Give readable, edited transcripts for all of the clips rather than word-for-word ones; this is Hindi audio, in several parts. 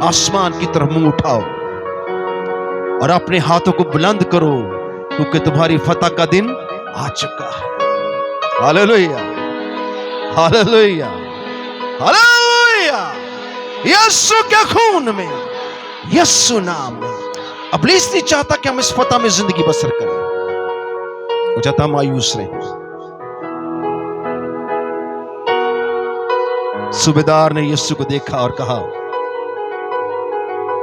आसमान की तरफ मुंह उठाओ और अपने हाथों को बुलंद करो, क्योंकि तुम्हारी फतह का दिन आ चुका है। Hallelujah, hallelujah, hallelujah. यीशु के खून में, यीशु नाम में। इब्लीस नहीं चाहता कि हम इस फतह में जिंदगी बसर करें, वो चाहता मायूस रहे। सूबेदार ने यीशु को देखा और कहा,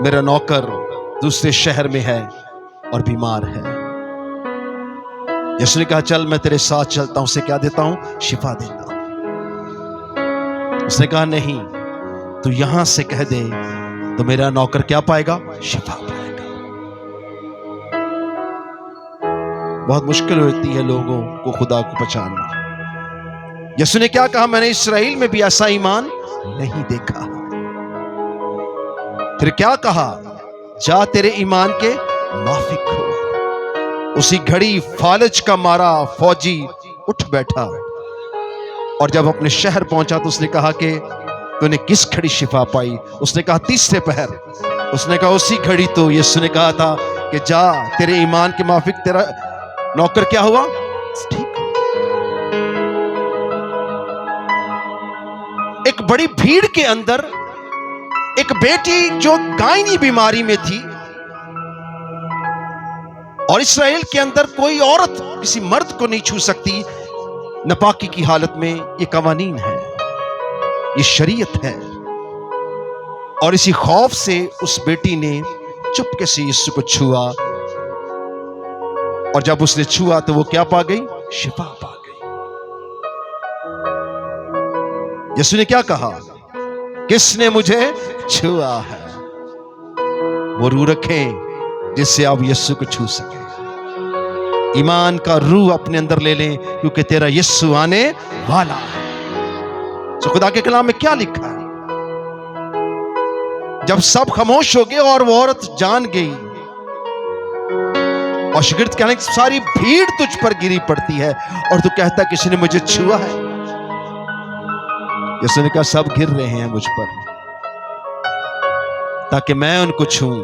मेरा नौकर दूसरे शहर में है और बीमार है। यीशु ने कहा, चल मैं तेरे साथ चलता हूं, उसे क्या देता हूं? शिफा देता हूं। उसने कहा, नहीं, तू यहां से कह दे तो मेरा नौकर क्या पाएगा? शिफा पाएगा। बहुत मुश्किल होती है लोगों को खुदा को पहचानना। यीशु ने क्या कहा? मैंने इस्राएल में भी ऐसा ईमान नहीं देखा। फिर क्या कहा? जा तेरे ईमान के माफिक हो। उसी घड़ी फालज का मारा फौजी उठ बैठा और जब अपने शहर पहुंचा तो उसने कहा कि तूने किस घड़ी शिफा पाई? उसने कहा, तीसरे पहर। उसने कहा, उसी घड़ी तो यीशु ने कहा था कि जा तेरे ईमान के माफिक तेरा नौकर क्या हुआ? ठीक। एक बड़ी भीड़ के अंदर एक बेटी जो गायनी बीमारी में थी, और इस्राएल के अंदर कोई औरत किसी मर्द को नहीं छू सकती नापाकी की हालत में। ये कवानीन है, ये शरीयत है। और इसी खौफ से उस बेटी ने चुपके से यीशु को छुआ, और जब उसने छुआ तो वो क्या पा गई? शिफा पा गई। यीशु ने क्या कहा? किसने मुझे छुआ है? वो रूह रखें जिससे आप यीशु को छू सके। ईमान का रूह अपने अंदर ले लें, क्योंकि तेरा यीशु आने वाला है। तो खुदा के कलाम में क्या लिखा है? जब सब खामोश हो गए और वो औरत जान गई, और शागिर्द कहने सारी भीड़ तुझ पर गिरी पड़ती है और तू कहता किसी ने मुझे छुआ है। यीशु ने कहा, सब गिर रहे हैं मुझ पर ताकि मैं उनको छूऊं,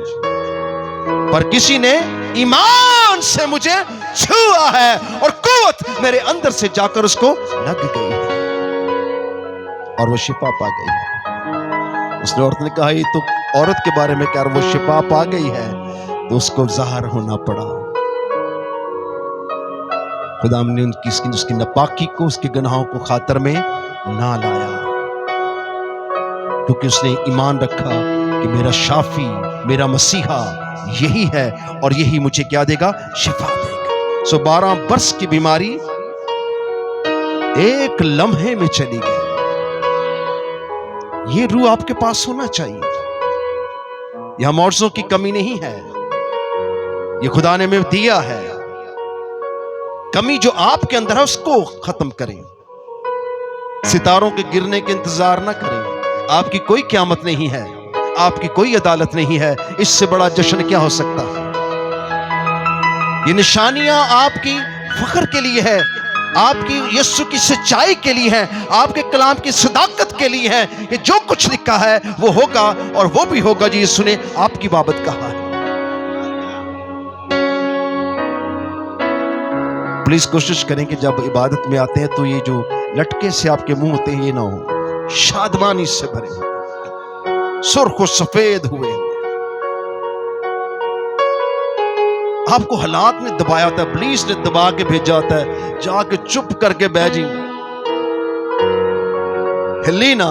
पर किसी ने ईमान से मुझे छुआ है और कुव्वत मेरे अंदर से जाकर उसको लग गई है और वो शिफा पा गई है। उसने औरत ने कहा, ये तो औरत के बारे में क्या, वो शिफा पा गई है तो उसको ज़ाहिर होना पड़ा। खुदा ने उसकी नापाकी को, उसके गुनाहों को खातर में ना लाया, क्योंकि उसने ईमान रखा कि मेरा शाफी, मेरा मसीहा यही है और यही मुझे क्या देगा? शिफा देगा। 12 बरस की बीमारी एक लम्हे में चली गई। ये रूह आपके पास होना चाहिए। यहां मौजों की कमी नहीं है, ये खुदा ने हमें दिया है। कमी जो आपके अंदर है उसको खत्म करें। सितारों के गिरने के इंतजार ना करें। आपकी कोई क़यामत नहीं है, आपकी कोई अदालत नहीं है। इससे बड़ा जश्न क्या हो सकता है? ये निशानियां आपकी फख्र के लिए है, आपकी यीशु की सच्चाई के लिए है, आपके कलाम की सदाकत के लिए है। कि जो कुछ लिखा है वो होगा और वो भी होगा जो यीशु ने आपकी बाबत कहा है। प्लीज कोशिश करें कि जब इबादत में आते हैं तो ये जो लटके से आपके मुंह होते हैं ये ना हो, शादमानी से भरे, सुर्ख सफेद हुए। आपको हालात ने दबाया होता है, पुलिस ने दबा के भेजा होता है, जाके चुप करके बैठी, हिली ना,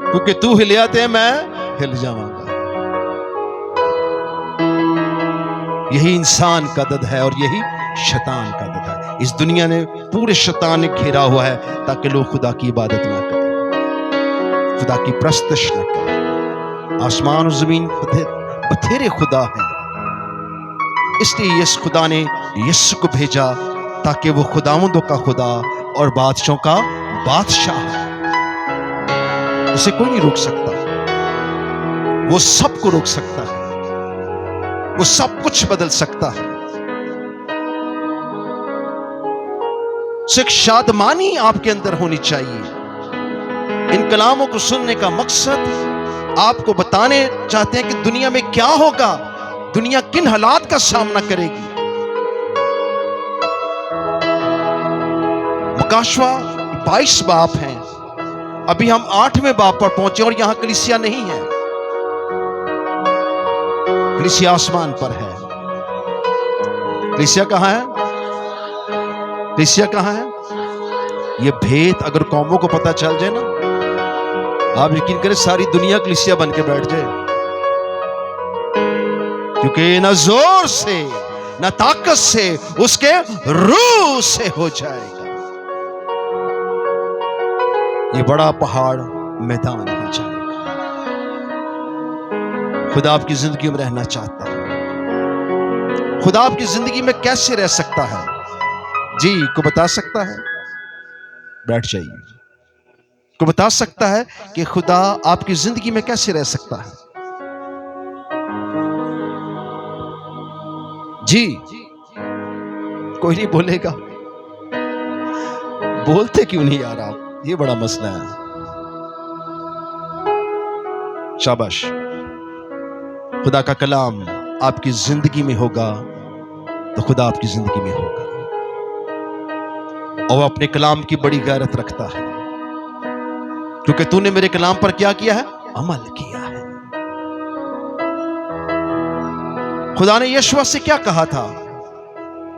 क्योंकि तू हिलिया ते मैं हिल जाऊंगा। यही इंसान का दद है और यही शैतान का दद है। इस दुनिया ने पूरे शैतान ने घेरा हुआ है ताकि लोग खुदा की इबादत ना करें, खुदा की प्रस्तश ना करें। आसमान और जमीन बथेरे खुदा हैं, इसलिए यीशु खुदा ने यीशु को भेजा ताकि वो खुदावंदों का खुदा और बादशाहों का बादशाह है। उसे कोई नहीं रोक सकता, वो सबको रोक सकता है, वो सब कुछ बदल सकता है। एक शादमानी आपके अंदर होनी चाहिए। इन कलामों को सुनने का मकसद आपको बताने चाहते हैं कि दुनिया में क्या होगा, दुनिया किन हालात का सामना करेगी। मुकाशवा 22 बाप हैं, अभी हम 8वें बाप पर पहुंचे और यहां कलीसिया नहीं है, कलीसिया आसमान पर है। कलीसिया कहां है? कलीसिया कहां है? ये भेद अगर कौमों को पता चल जाए ना, आप यकीन करें सारी दुनिया कलीसिया बन के बैठ जाए, क्योंकि न जोर से न ताकत से, उसके रूह से हो जाएगा। ये बड़ा पहाड़ मैदान हो जाएगा। खुदा आपकी जिंदगी में रहना चाहता है। खुदा आपकी जिंदगी में कैसे रह सकता है? जी को बता सकता है? बैठ जाइए। को बता सकता है कि खुदा आपकी जिंदगी में कैसे रह सकता है? जी कोई नहीं बोलेगा। बोलते क्यों नहीं यार आप? ये बड़ा मसला है। शाबाश। खुदा का कलाम आपकी जिंदगी में होगा तो खुदा आपकी जिंदगी में होगा, और अपने कलाम की बड़ी गैरत रखता है, क्योंकि तूने मेरे कलाम पर क्या किया है? अमल किया है। खुदा ने यीशु से क्या कहा था?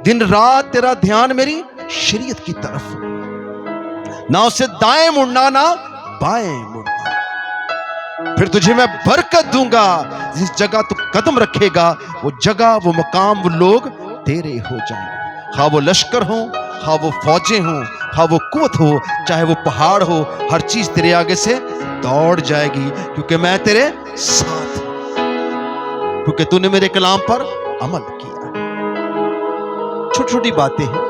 दिन रात तेरा ध्यान मेरी शरीयत की तरफ, ना उसे दाएं मुड़ना ना बाएं मुड़ना, फिर तुझे मैं बरकत दूंगा। जिस जगह तू कदम रखेगा वो जगह, वो मकाम, वो लोग तेरे हो जाएंगे। हाँ वो लश्कर हो, हाँ वो फौजें हो, हाँ वो कुवत हो, चाहे वो पहाड़ हो, हर चीज तेरे आगे से दौड़ जाएगी, क्योंकि मैं तेरे साथ, क्योंकि तूने मेरे कलाम पर अमल किया। छोटी छोटी बातें हैं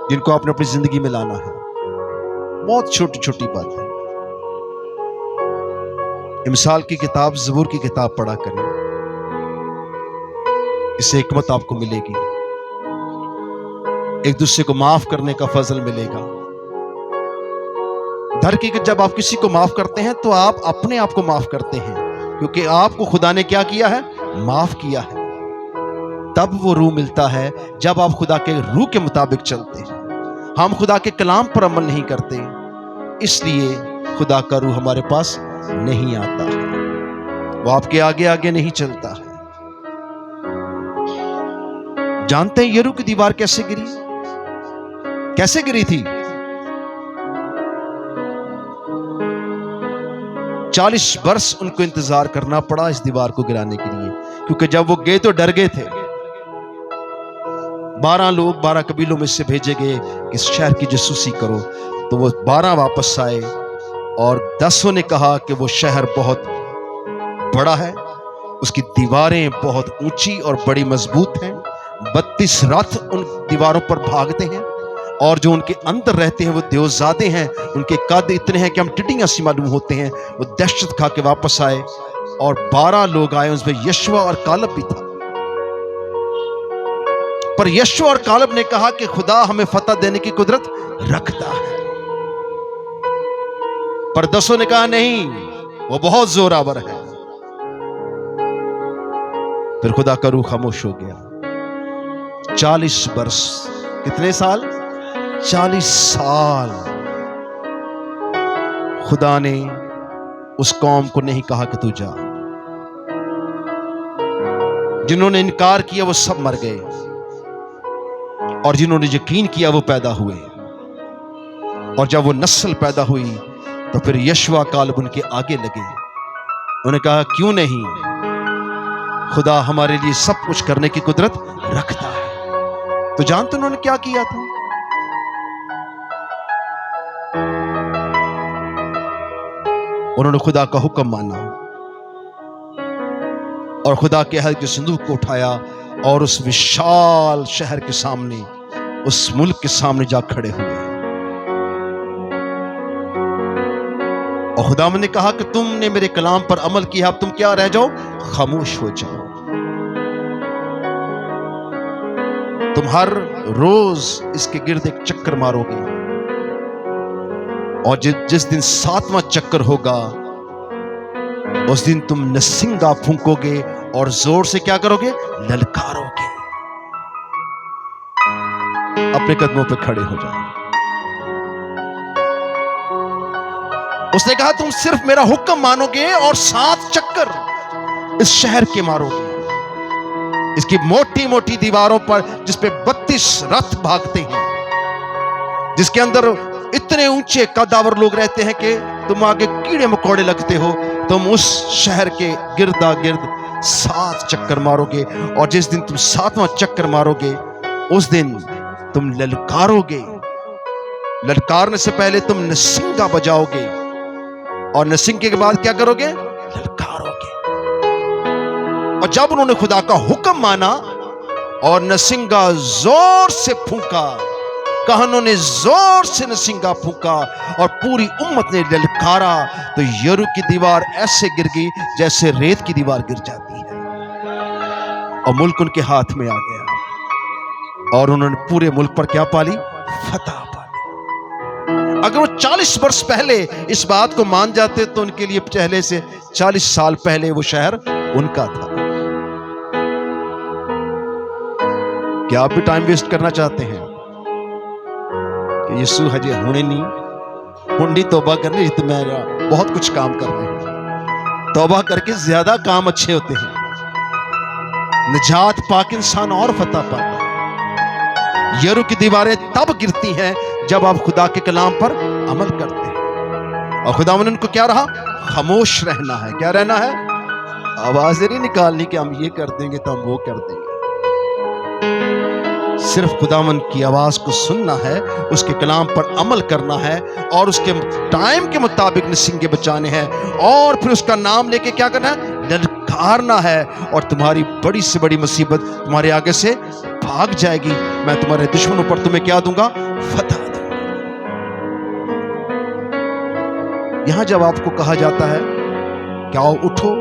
जिनको आपने अपनी जिंदगी में लाना है, बहुत छोटी छोटी बातें। मिसाल की किताब, ज़बूर की किताब पढ़ा करें, इससे हिकमत आपको मिलेगी। एक दूसरे को माफ करने का फजल मिलेगा। धरती कि जब आप किसी को माफ करते हैं तो आप अपने आप को माफ करते हैं, क्योंकि आपको खुदा ने क्या किया है? माफ किया है। तब वो रूह मिलता है जब आप खुदा के रूह के मुताबिक चलते हैं। हम खुदा के कलाम पर अमल नहीं करते, इसलिए खुदा का रूह हमारे पास नहीं आता है, वो आपके आगे आगे नहीं चलता है। जानते हैं यरीहो की दीवार कैसे गिरी? कैसे गिरी थी? 40 वर्ष उनको इंतजार करना पड़ा इस दीवार को गिराने के लिए, क्योंकि जब वो गए तो डर गए थे। 12 लोग 12 कबीलों में से भेजे गए कि इस शहर की जासूसी करो, तो वो 12 वापस आए और 10 ने कहा कि वो शहर बहुत बड़ा है, उसकी दीवारें बहुत ऊंची और बड़ी मजबूत हैं, 32 रथ उन दीवारों पर भागते हैं, और जो उनके अंदर रहते हैं वो देवजादे हैं, उनके कद इतने हैं कि हम टिड्डियां सी मालूम होते हैं। वो दहशत खा के वापस आए, और 12 लोग आए, उसमें यशवा और कालब भी था। पर यशवा और कालब ने कहा कि खुदा हमें फतह देने की कुदरत रखता है, पर 10 ने कहा नहीं, वो बहुत जोरावर है। फिर खुदा का रूह खामोश हो गया। 40 वर्ष, कितने साल? 40 साल खुदा ने उस कौम को नहीं कहा कि तू जा। जिन्होंने इनकार किया वो सब मर गए, और जिन्होंने यकीन किया वो पैदा हुए। और जब वो नस्ल पैदा हुई तो फिर यशवा कालब उनके आगे लगे। उन्होंने कहा क्यों नहीं, खुदा हमारे लिए सब कुछ करने की कुदरत रखता है। तो जानते उन्होंने क्या किया था? उन्होंने खुदा का हुक्म माना और खुदा के अहद के संदूक को उठाया और उस विशाल शहर के सामने, उस मुल्क के सामने जा खड़े हुए। और खुदा ने कहा कि तुमने मेरे कलाम पर अमल किया, अब तुम क्या रह जाओ? खामोश हो जाओ। तुम हर रोज इसके गिर्द एक चक्कर मारोगे, और जिस दिन 7वां चक्कर होगा उस दिन तुम नसिंगा फूंकोगे और जोर से क्या करोगे? ललकारोगे। अपने कदमों पे खड़े हो जाओ। उसने कहा तुम सिर्फ मेरा हुक्म मानोगे और 7 चक्कर इस शहर के मारोगे, इसकी मोटी मोटी दीवारों पर जिसपे 32 रथ भागते हैं, जिसके अंदर इतने ऊंचे कद्दावर लोग रहते हैं कि तुम आगे कीड़े मकोड़े लगते हो, तुम उस शहर के गिरदा गिर्द 7 चक्कर मारोगे। और जिस दिन तुम 7वां चक्कर मारोगे उस दिन तुम ललकारोगे। ललकारने से पहले तुम नसिंगा बजाओगे और नसिंगे के बाद क्या करोगे? ललकारोगे। और जब उन्होंने खुदा का हुक्म माना और नसिंगा जोर से फूंका, कहनों ने जोर से नसिंगा फूंका और पूरी उम्मत ने ललकारा, तो यरू की दीवार ऐसे गिर गई जैसे रेत की दीवार गिर जाती है और मुल्क उनके हाथ में आ गया और उन्होंने पूरे मुल्क पर क्या पाली? फतह पाली। अगर वो 40 वर्ष पहले इस बात को मान जाते तो उनके लिए पहले से 40 साल पहले वो शहर उनका था। क्या आप भी टाइम वेस्ट करना चाहते हैं कि यीशु हजे होने नहीं हुंडी तौबा करने जित मेरा बहुत कुछ काम कर रहे हैं? तौबा करके ज्यादा काम अच्छे होते हैं। निजात पाक इंसान और फतह पाता है। यरू की दीवारें तब गिरती हैं जब आप खुदा के कलाम पर अमल करते हैं। और खुदा ने उनको क्या रहा? खामोश रहना है। क्या रहना है? आवाजें नहीं निकालनी कि हम ये कर देंगे तो हम वो कर देंगे। सिर्फ खुदावन की आवाज को सुनना है, उसके कलाम पर अमल करना है और उसके टाइम के मुताबिक नसिंगे बचाने हैं और फिर उसका नाम लेके क्या करना है? ललकारना है। और तुम्हारी बड़ी से बड़ी मुसीबत तुम्हारे आगे से भाग जाएगी। मैं तुम्हारे दुश्मनों पर तुम्हें क्या दूंगा? फतह दूंगा। यहां जब आपको कहा जाता है क्या उठो,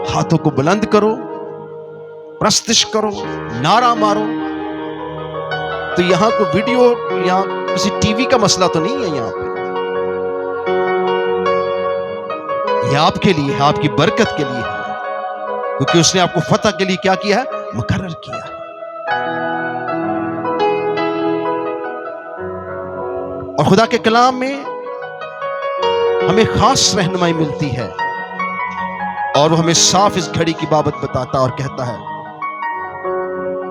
हाथों को बुलंद करो, प्रस्तिश करो, नारा मारो, तो यहां को वीडियो यहां किसी टीवी का मसला तो नहीं है। यहां पे यह आपके लिए है, आपकी बरकत के लिए है, क्योंकि उसने आपको फतह के लिए क्या किया है? मुकर्रर किया है। और खुदा के कलाम में हमें खास रहनुमाई मिलती है और वो हमें साफ इस घड़ी की बाबत बताता और कहता है।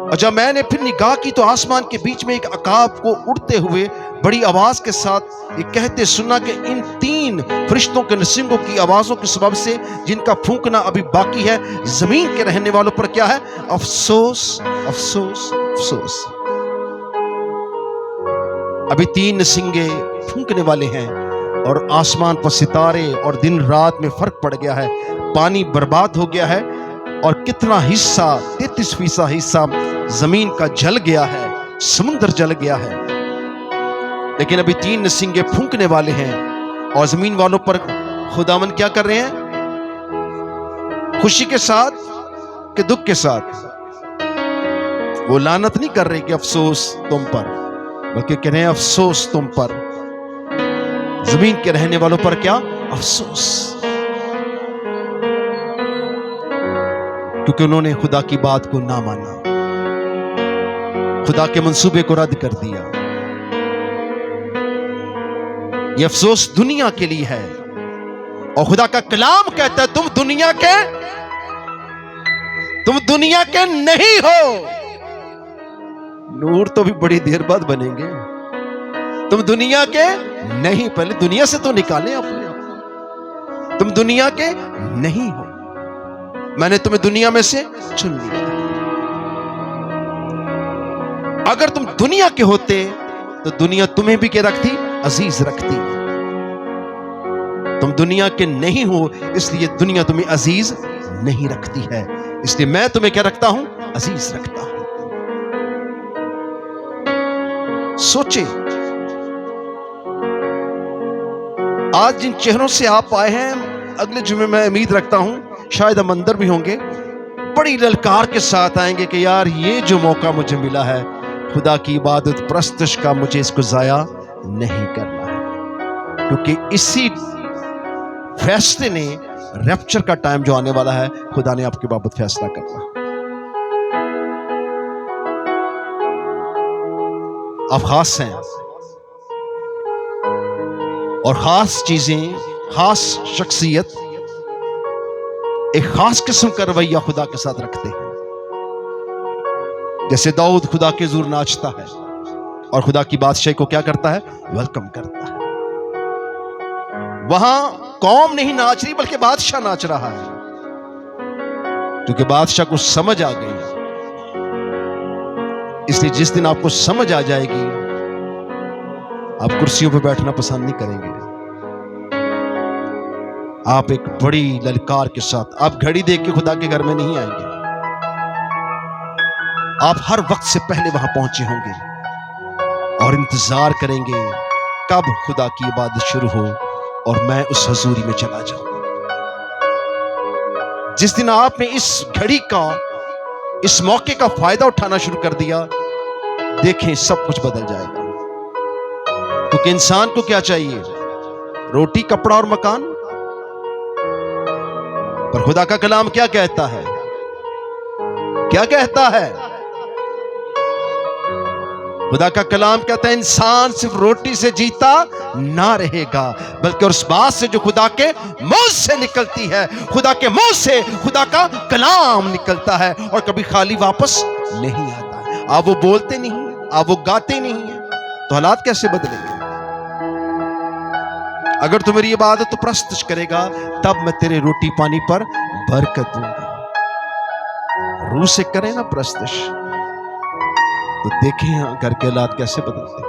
और जब मैंने फिर निगाह की तो आसमान के बीच में एक अकाब को उड़ते हुए बड़ी आवाज के साथ ये कहते सुना कि इन 3 फरिश्तों के नसिंगों की आवाजों के सबब से जिनका फूंकना अभी बाकी है, जमीन के रहने वालों पर क्या है? अफसोस, अफसोस, अफसोस। अभी 3 नसिंगे फूंकने वाले हैं और आसमान पर सितारे और दिन रात में फर्क पड़ गया है। पानी बर्बाद हो गया है और कितना हिस्सा 33% हिस्सा जमीन का जल गया है, समुद्र जल गया है। लेकिन अभी 3 नसिंगे फूंकने वाले हैं और जमीन वालों पर खुदावन क्या कर रहे हैं? खुशी के साथ कि दुख के साथ? वो लानत नहीं कर रहे कि अफसोस तुम पर, बल्कि कह रहे हैं अफसोस तुम पर। जमीन के रहने वालों पर क्या? अफसोस, क्योंकि उन्होंने खुदा की बात को ना माना, खुदा के मंसूबे को रद्द कर दिया। यह अफसोस दुनिया के लिए है और खुदा का कलाम कहता है तुम दुनिया के नहीं हो। नूर तो भी बड़ी देर बाद बनेंगे। तुम दुनिया के नहीं, पहले दुनिया से तो निकालें अपने आप। तुम दुनिया के नहीं हो, मैंने तुम्हें दुनिया में से चुन लिया। अगर तुम दुनिया के होते तो दुनिया तुम्हें भी क्या रखती? अजीज रखती। तुम दुनिया के नहीं हो, इसलिए दुनिया तुम्हें अजीज नहीं रखती है। इसलिए मैं तुम्हें क्या रखता हूं? अजीज रखता हूं। सोचे, आज जिन चेहरों से आप आए हैं, अगले जुमे मैं उम्मीद रखता हूं शायद हम अंदर भी होंगे, बड़ी ललकार के साथ आएंगे कि यार ये जो मौका मुझे मिला है खुदा की इबादत प्रस्तश का, मुझे इसको जाया नहीं करना है, क्योंकि इसी फैसले ने रैप्चर का टाइम जो आने वाला है, खुदा ने आपके बाबत फैसला करना। आप खास हैं और खास चीजें, खास शख्सियत, एक खास किस्म का रवैया खुदा के साथ रखते हैं। जैसे दाऊद खुदा के हुजूर नाचता है और खुदा की बादशाही को क्या करता है? वेलकम करता है। वहां कौम नहीं नाच रही बल्कि बादशाह नाच रहा है, क्योंकि बादशाह को समझ आ गई। इसलिए जिस दिन आपको समझ आ जाएगी, आप कुर्सियों पर बैठना पसंद नहीं करेंगे। आप एक बड़ी ललकार के साथ, आप घड़ी देख के खुदा के घर में नहीं आएंगे। आप हर वक्त से पहले वहां पहुंचे होंगे और इंतजार करेंगे कब खुदा की इबादत शुरू हो और मैं उस हजूरी में चला जाऊं। जिस दिन आपने इस घड़ी का, इस मौके का फायदा उठाना शुरू कर दिया, देखें सब कुछ बदल जाएगा। क्योंकि इंसान को क्या चाहिए? रोटी, कपड़ा और मकान। पर खुदा का कलाम क्या कहता है? क्या कहता है? खुदा का कलाम कहता है इंसान सिर्फ रोटी से जीता ना रहेगा, बल्कि उस बात से जो खुदा के मुंह से निकलती है। खुदा के मुंह से खुदा का कलाम निकलता है और कभी खाली वापस नहीं आता है। आप वो बोलते नहीं, आप वो गाते नहीं है, तो हालात कैसे बदलेंगे? अगर तू मेरी इबादत तो प्रस्तुत करेगा, तब मैं तेरे रोटी पानी पर बरकत दूंगा। रूह से करे ना प्रस्तुत, तो देखें घर के हालात कैसे बदलते।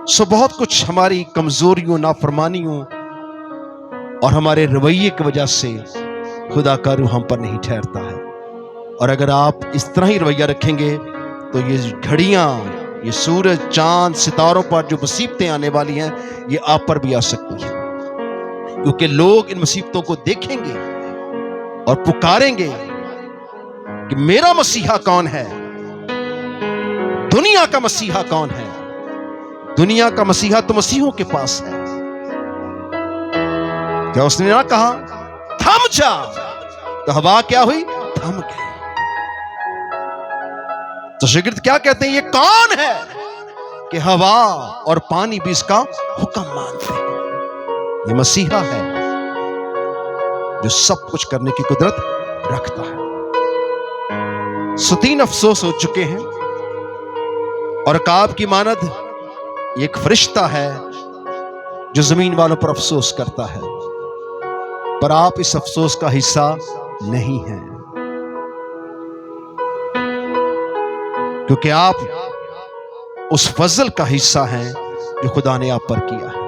सो बहुत कुछ हमारी कमजोरियों, नाफरमानियों और हमारे रवैये की वजह से खुदा का रूह हम पर नहीं ठहरता है। और अगर आप इस तरह ही रवैया रखेंगे तो ये घड़ियां, ये सूरज, चांद, सितारों पर जो मुसीबतें आने वाली हैं, ये आप पर भी आ सकती हैं। क्योंकि लोग इन मुसीबतों को देखेंगे और पुकारेंगे कि मेरा मसीहा कौन है? दुनिया का मसीहा कौन है? दुनिया का मसीहा तो मसीहों के पास है। क्या उसने ना कहा थम जा, तो हवा क्या हुई? थम गई। तो शागिर्द क्या कहते हैं? ये कौन है कि हवा और पानी भी इसका हुक्म मानते हैं? ये मसीहा है जो सब कुछ करने की कुदरत रखता है। सो 3 अफसोस हो चुके हैं और काब की मानद एक फरिश्ता है जो जमीन वालों पर अफसोस करता है, पर आप इस अफसोस का हिस्सा नहीं हैं, क्योंकि आप उस फजल का हिस्सा हैं जो खुदा ने आप पर किया है।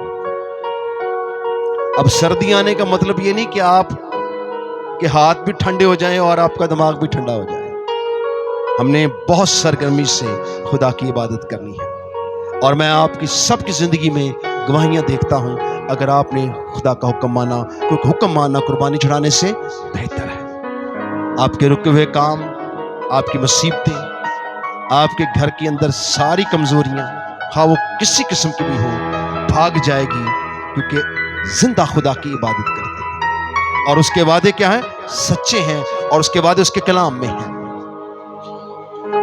अब सर्दी आने का मतलब यह नहीं कि आप के हाथ भी ठंडे हो जाएं और आपका दिमाग भी ठंडा हो जाए। हमने बहुत सरगर्मी से खुदा की इबादत करनी है और मैं आपकी सबकी जिंदगी में गवाहियां देखता हूं। अगर आपने खुदा का हुक्म माना, क्योंकि हुक्म मानना कुर्बानी चढ़ाने से बेहतर है। आपके रुके हुए काम, आपकी मुसीबतें, आपके घर के अंदर सारी कमजोरियां, हाँ वो किसी किस्म की भी हो, भाग जाएगी, क्योंकि जिंदा खुदा की इबादत करते हैं और उसके वादे क्या हैं? सच्चे हैं और उसके वादे उसके कलाम में हैं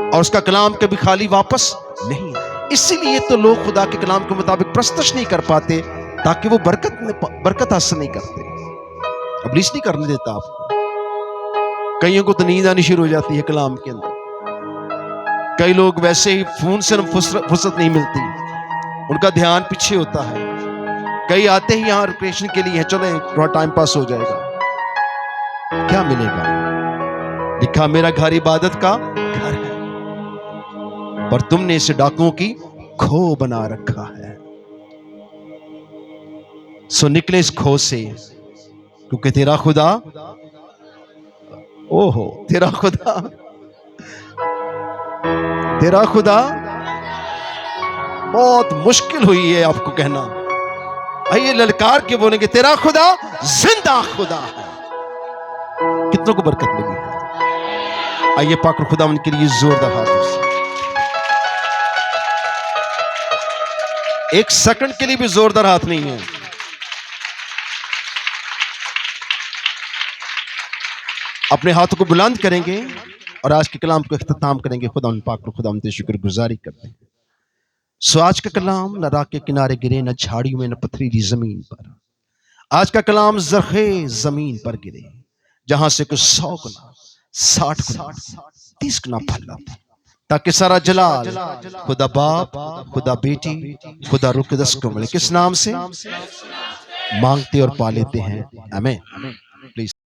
और उसका कलाम कभी खाली वापस नहीं। इसीलिए तो लोग खुदा के कलाम के मुताबिक प्रस्तुत नहीं कर पाते, ताकि वो बरकत हासिल नहीं करते। इब्लीस नहीं करने देता आपको। कईयों को तो नींद आनी शुरू हो जाती है कलाम के अंदर। कई लोग वैसे ही फोन से फुर्सत नहीं मिलती, उनका ध्यान पीछे होता है। कई आते ही यहां रिक्रिएशन के लिए, चले थोड़ा टाइम पास हो जाएगा। क्या मिलेगा? लिखा मेरा घर इबादत का घर है, पर तुमने इसे डाकुओं की खो बना रखा है। सो निकले इस खो से, क्योंकि तेरा खुदा, ओहो तेरा खुदा, तेरा खुदा बहुत मुश्किल हुई है आपको कहना। आइए ललकार के बोलेंगे तेरा खुदा जिंदा खुदा है। कितनों को बरकत मिली है? आइए पाक खुदा उनके लिए जोरदार हाथों से, एक सेकंड के लिए भी जोरदार हाथ नहीं है। अपने हाथों को बुलंद करेंगे और आज के कलाम को इख्तिताम करेंगे। खुदा उन पाक को खुदा उनसे शुक्रगुजारी करते हैं। सो आज का कलाम न राह के किनारे गिरे, न झाड़ियों में, न पथरीली जमीन पर। आज का कलाम जरखे जमीन पर गिरे, जहां से कुछ 100 गुना, 60 गुना, 30 गुना फल आता, ताकि सारा जलाल खुदा बाप, खुदा बेटी, खुदा रूह कुद्दस को मिले। किस नाम से मांगते और पा लेते हैं, आमीन। प्लीज